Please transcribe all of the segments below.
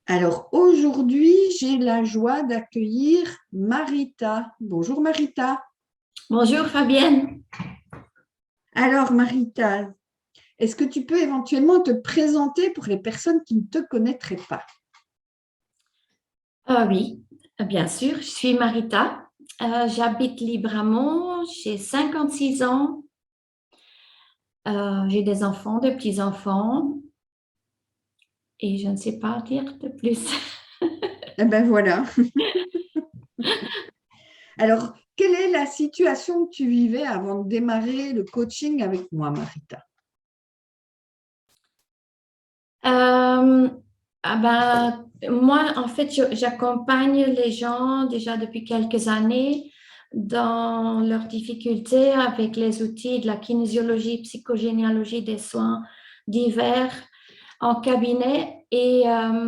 Alors aujourd'hui, j'ai la joie d'accueillir Marita. Bonjour Marita. Bonjour Fabienne. Alors Marita, est-ce que tu peux éventuellement te présenter pour les personnes qui ne te connaîtraient pas? Ah oui, bien sûr, je suis Marita. J'habite Libramont, j'ai 56 ans. J'ai des enfants, des petits-enfants et je ne sais pas dire de plus. Eh ben voilà. Alors, quelle est la situation que tu vivais avant de démarrer le coaching avec moi, Marita? Euh, Moi, en fait, j'accompagne les gens déjà depuis quelques années dans leurs difficultés avec les outils de la kinésiologie, psychogénéalogie des soins divers en cabinet. Et à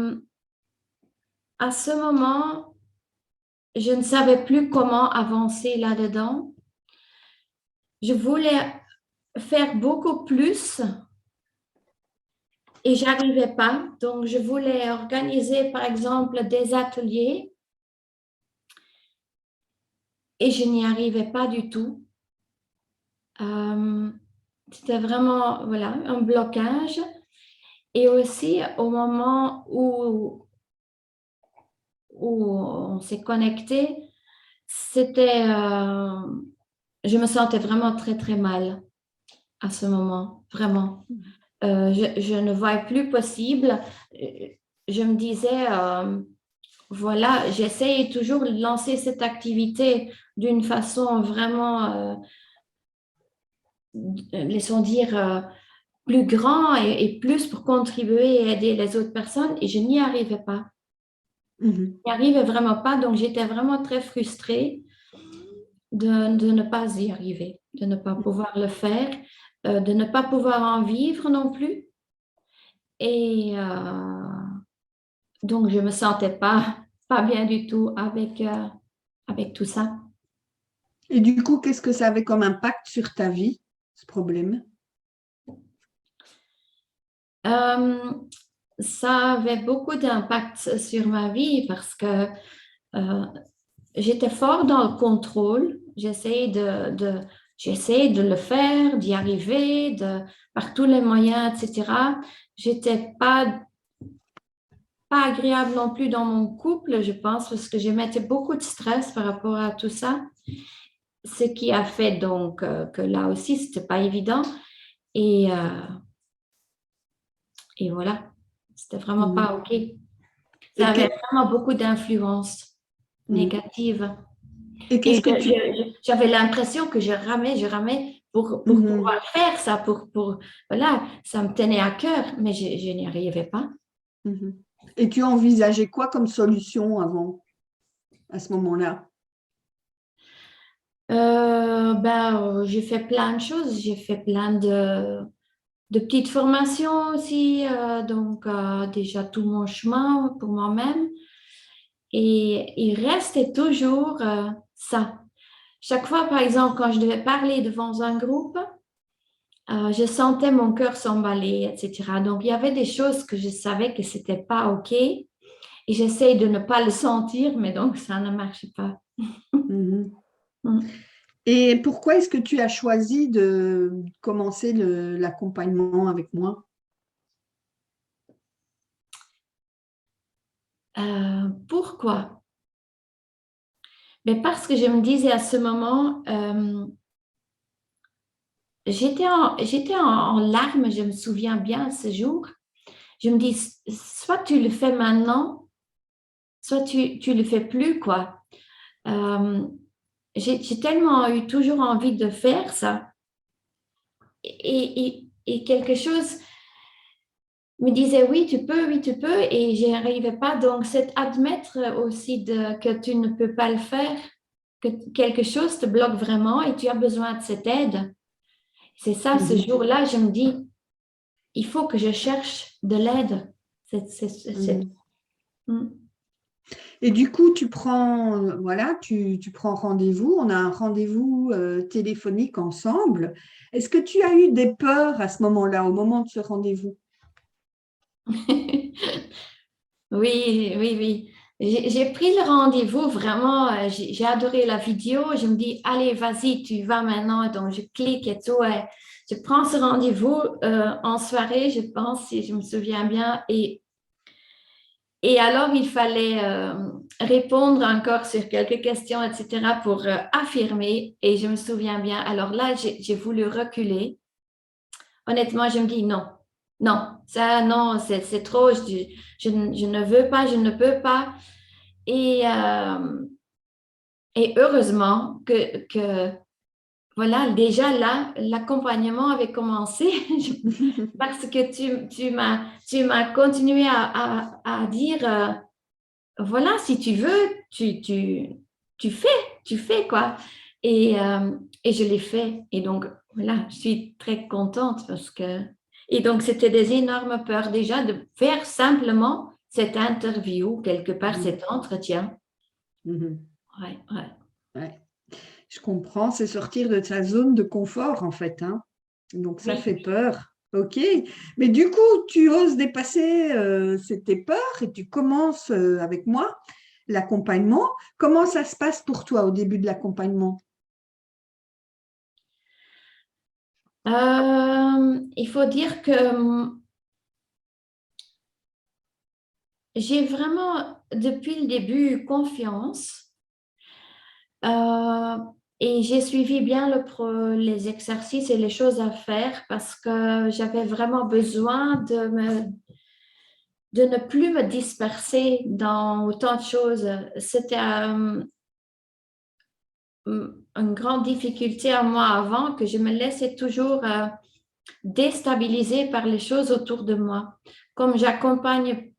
ce moment, je ne savais plus comment avancer là-dedans. Je voulais faire beaucoup plus et j'arrivais pas. Donc, je voulais organiser, par exemple, des ateliers et je n'y arrivais pas du tout. Euh, C'était vraiment, voilà, un blocage. Et aussi, au moment où on s'est connecté, je me sentais vraiment très, très mal à ce moment, vraiment. Je ne voyais plus possible. Euh, Je me disais, voilà, j'essaye toujours de lancer cette activité d'une façon vraiment, laissons dire, plus grand et plus pour contribuer et aider les autres personnes et je n'y arrivais pas. Mhm. Je n'y arrivais vraiment pas, donc j'étais vraiment très frustrée de ne pas y arriver, de ne pas pouvoir le faire, de ne pas pouvoir en vivre non plus. Et donc, je me sentais pas bien du tout avec tout ça. Et du coup, qu'est-ce que ça avait comme impact sur ta vie, ce problème? Euh, Ça avait beaucoup d'impact sur ma vie parce que euh, j'étais fort dans le contrôle. J'essayais de le faire, d'y arriver, par tous les moyens, etc. J'étais pas agréable non plus dans mon couple, je pense, parce que je mettais beaucoup de stress par rapport à tout ça. Ce qui a fait donc que là aussi, c'était pas évident. Et, euh, et voilà, c'était vraiment Mhm. pas OK. Ça Et avait vraiment beaucoup d'influence Mhm. négative. Et Et qu'est-ce que tu... j'avais l'impression que je ramais pour Mhm. pouvoir faire ça, voilà, ça me tenait à cœur, mais je n'y arrivais pas. Mhm. Et tu envisageais quoi comme solution avant, à ce moment-là? J'ai fait plein de choses, j'ai fait plein de petites formations aussi, donc déjà tout mon chemin pour moi-même. Et il restait toujours ça. Chaque fois, par exemple, quand je devais parler devant un groupe, je sentais mon cœur s'emballer, etc. Donc, il y avait des choses que je savais que c'était pas OK et j'essaye de ne pas le sentir, mais donc ça ne marchait pas. Mhm. Mm. Et pourquoi est-ce que tu as choisi de commencer l'accompagnement avec moi? Pourquoi? Mais parce que je me disais à ce moment, j'étais en larmes, je me souviens bien ce jour. Je me dis, soit tu le fais maintenant, soit tu le fais plus, quoi. Euh, j'ai tellement eu toujours envie de faire ça. Et quelque chose me disait, oui, tu peux, et j'y arrivais pas. Donc, c'est admettre aussi que tu ne peux pas le faire, que quelque chose te bloque vraiment et tu as besoin de cette aide. C'est ça, ce Mhm. jour-là, je me dis, il faut que je cherche de l'aide. Mhm. Mm. Et du coup, voilà, tu prends rendez-vous. On a un rendez-vous téléphonique ensemble. Est-ce que tu as eu des peurs à ce moment-là, au moment de ce rendez-vous? Oui, oui, oui. J'ai pris le rendez-vous, vraiment, j'ai adoré la vidéo. Je me dis, allez, vas-y, tu vas maintenant. Donc, je clique et tout. Je prends ce rendez-vous en soirée, je pense, si je me souviens bien. Et alors, il fallait répondre encore sur quelques questions, etc., pour affirmer. Et je me souviens bien. Alors là, j'ai voulu reculer. Honnêtement, je me dis non, non, ça, non, c'est trop. Je ne veux pas, je ne peux pas. Et, euh, et heureusement voilà, déjà là, l'accompagnement avait commencé parce que tu m'as continué à dire, voilà, si tu veux, tu fais, tu fais quoi. Et je l'ai fait. Et donc, voilà, je suis très contente parce que... Et donc, c'était des énormes peurs déjà de faire simplement cette interview, quelque part, cet entretien. Mhm. Ouais, ouais. Ouais. Je comprends, c'est sortir de sa zone de confort en fait, hein. Donc ça Oui. fait peur. Ok, mais du coup, tu oses dépasser tes peurs et tu commences avec moi l'accompagnement. Comment ça se passe pour toi au début de l'accompagnement? Il faut dire que j'ai vraiment, depuis le début, eu confiance. Euh, et j'ai suivi bien les exercices et les choses à faire parce que j'avais vraiment besoin de ne plus me disperser dans autant de choses. C'était une grande difficulté à moi avant que je me laissais toujours déstabiliser par les choses autour de moi. Comme j'accompagne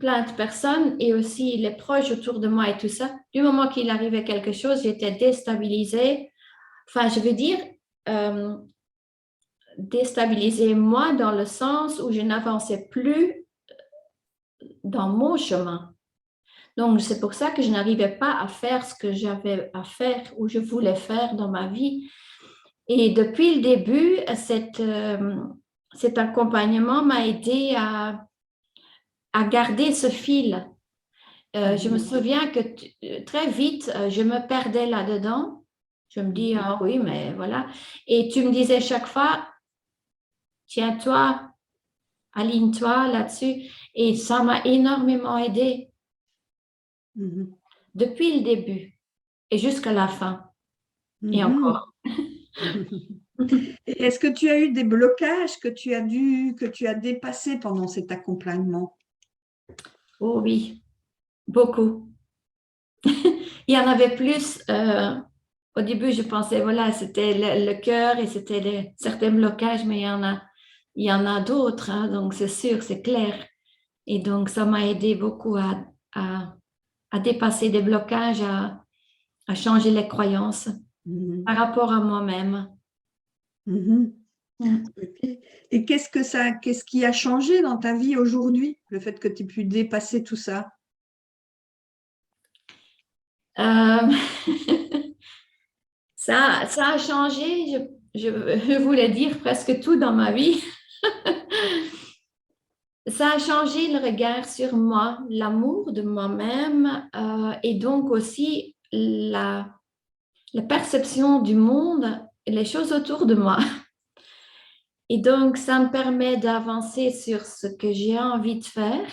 plein de personnes et aussi les proches autour de moi et tout ça, du moment qu'il arrivait quelque chose, j'étais déstabilisée. Enfin, je veux dire, euh, déstabiliser moi dans le sens où je n'avançais plus dans mon chemin. Donc, c'est pour ça que je n'arrivais pas à faire ce que j'avais à faire ou je voulais faire dans ma vie. Et depuis le début, cet accompagnement m'a aidé à garder ce fil. Je me Mhm. souviens que très vite, je me perdais là-dedans. Je me dis, Mhm. ah oui, mais voilà. Et tu me disais chaque fois, tiens-toi, aligne-toi là-dessus. Et ça m'a énormément aidé Mhm. depuis le début et jusqu'à la fin. Et Mhm. encore. Et est-ce que tu as eu des blocages que tu as dépassés pendant cet accompagnement? Oh oui, beaucoup. Il y en avait plus. Au début, je pensais, voilà, c'était le cœur et c'était certains blocages, mais il y en a d'autres, hein, donc c'est sûr, c'est clair. Et donc, ça m'a aidé beaucoup à, à dépasser des blocages, à changer les croyances Mhm. par rapport à moi-même. Mhm. Mm. Ok. Et qu'est-ce qui a changé dans ta vie aujourd'hui, le fait que tu aies pu dépasser tout ça? Euh, ça a changé, je voulais dire presque tout dans ma vie. Ça a changé le regard sur moi, l'amour de moi-même et donc aussi la perception du monde et les choses autour de moi. Et donc, ça me permet d'avancer sur ce que j'ai envie de faire,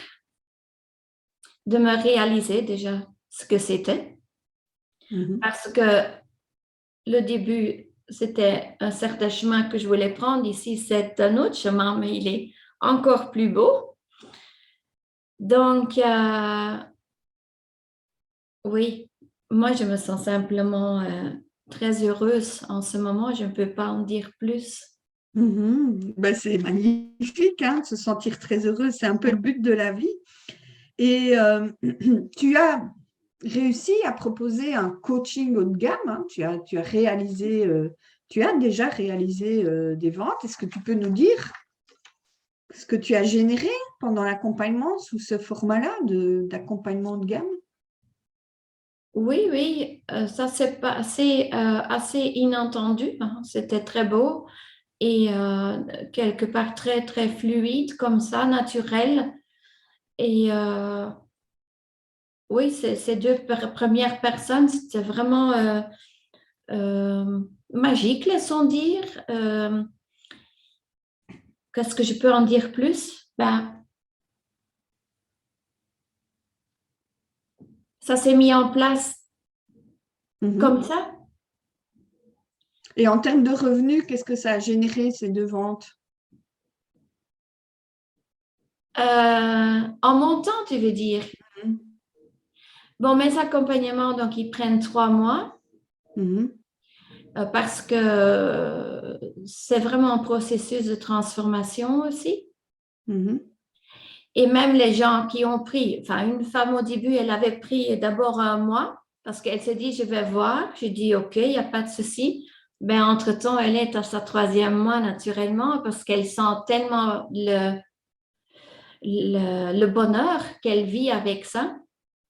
de me réaliser déjà ce que c'était. Mhm. Parce que le début, c'était un certain chemin que je voulais prendre. Ici, c'est un autre chemin, mais il est encore plus beau. Donc, oui, moi, je me sens simplement très heureuse en ce moment. Je ne peux pas en dire plus. Mhm. Ben, c'est magnifique, hein, de se sentir très heureux. C'est un peu le but de la vie. Et tu as réussi à proposer un coaching haut de gamme, hein. Tu as réalisé, tu as déjà réalisé des ventes. Est-ce que tu peux nous dire ce que tu as généré pendant l'accompagnement sous ce format-là d'accompagnement de gamme? Oui, oui, ça s'est passé assez inattendu, hein. C'était très beau et quelque part très, très fluide, comme ça, naturel. Et oui, ces deux premières personnes, c'était vraiment magique, laissons dire. Qu'est-ce que je peux en dire plus? Ben, ça s'est mis en place comme Mhm. ça. Et en termes de revenus, qu'est-ce que ça a généré ces deux ventes? En montant, tu veux dire? Mhm. Bon, mes accompagnements, donc, ils prennent 3 mois Mhm. parce que c'est vraiment un processus de transformation aussi. Mhm. Et même les gens qui ont pris, enfin, une femme au début, elle avait pris d'abord un mois parce qu'elle s'est dit, je vais voir. J'ai dit, OK, il n'y a pas de souci. Ben, entre-temps, elle est à sa 3e mois naturellement parce qu'elle sent tellement le bonheur qu'elle vit avec ça.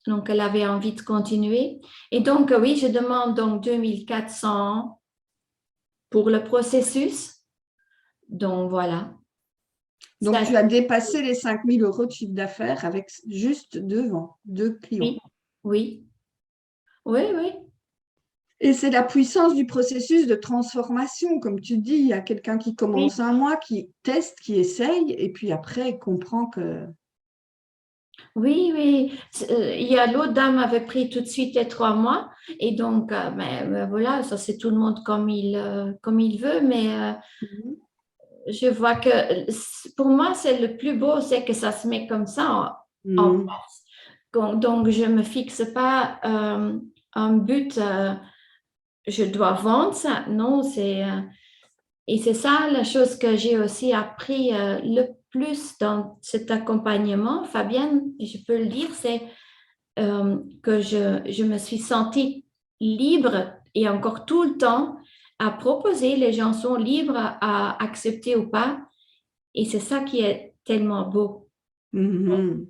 Donc, elle avait envie de continuer. Et donc, oui, je demande donc 2400 pour le processus. Donc, voilà. Donc, Ça, tu as dépassé les 5 000 € de chiffre d'affaires avec juste deux clients. oui, oui, oui, oui. Et c'est la puissance du processus de transformation. Comme tu dis, il y a quelqu'un qui Oui. commence un mois, qui teste, qui essaye, et puis après, il comprend que… Oui, oui. Il y a l'autre dame avait pris tout de suite les 3 mois. Et donc, mais voilà, ça c'est tout le monde comme il veut. Mais Mhm. je vois que pour moi, c'est le plus beau, c'est que ça se met comme ça en Mhm. place. Donc, je ne me fixe pas un but, je dois vendre ça. Non, et c'est ça la chose que j'ai aussi appris le plus dans cet accompagnement, Fabienne, et je peux le dire, c'est que je me suis sentie libre et encore tout le temps à proposer. Les gens sont libres à accepter ou pas. Et c'est ça qui est tellement beau. Mhm.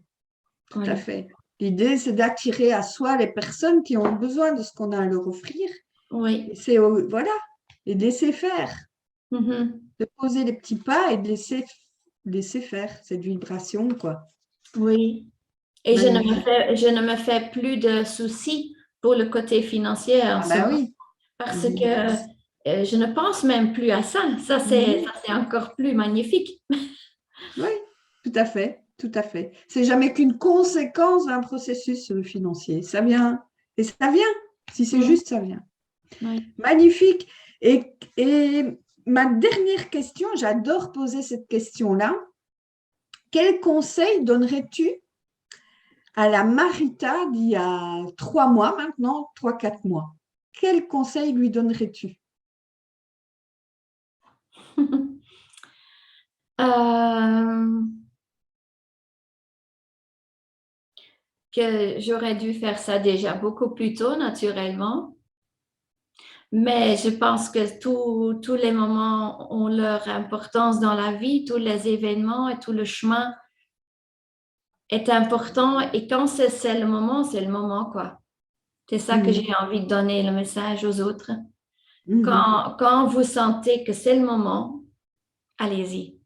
Tout à Voilà. fait. L'idée, c'est d'attirer à soi les personnes qui ont besoin de ce qu'on a à leur offrir. Et Oui. c'est, voilà, et de laisser faire, Mhm. de poser les petits pas et de laisser faire cette vibration, quoi. Oui. Et Magnifique. je ne me fais plus de soucis pour le côté financier en Ah ce ben moment oui. parce que Mhm. je ne pense même plus à ça. Ça, Mhm. c'est encore plus magnifique. Oui, tout à fait, tout à fait. C'est jamais qu'une conséquence d'un processus financier. Ça vient, et ça vient. Si c'est Mhm. juste, ça vient. Oui. Magnifique. Et ma dernière question, j'adore poser cette question-là. Quel conseil donnerais-tu à la Marita d'il y a 3 mois maintenant, 3, 4 mois? Quel conseil lui donnerais-tu? Euh, que j'aurais dû faire ça déjà beaucoup plus tôt, naturellement. Mais je pense que tous les moments ont leur importance dans la vie, tous les événements et tout le chemin est important. Et quand c'est le moment, quoi. C'est ça que j'ai Mhm. envie de donner le message aux autres. Mhm. Quand vous sentez que c'est le moment, allez-y.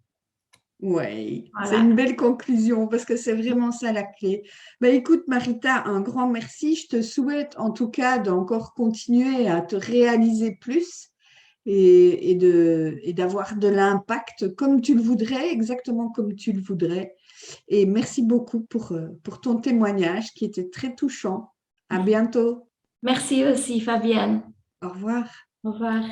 Oui, c'est Voilà. une belle conclusion parce que c'est vraiment ça la clé. Ben, écoute, Marita, un grand merci. Je te souhaite en tout cas d'encore continuer à te réaliser plus et d'avoir de l'impact comme tu le voudrais, exactement comme tu le voudrais. Et merci beaucoup pour ton témoignage qui était très touchant. À bientôt. Merci aussi, Fabienne. Au revoir. Au revoir.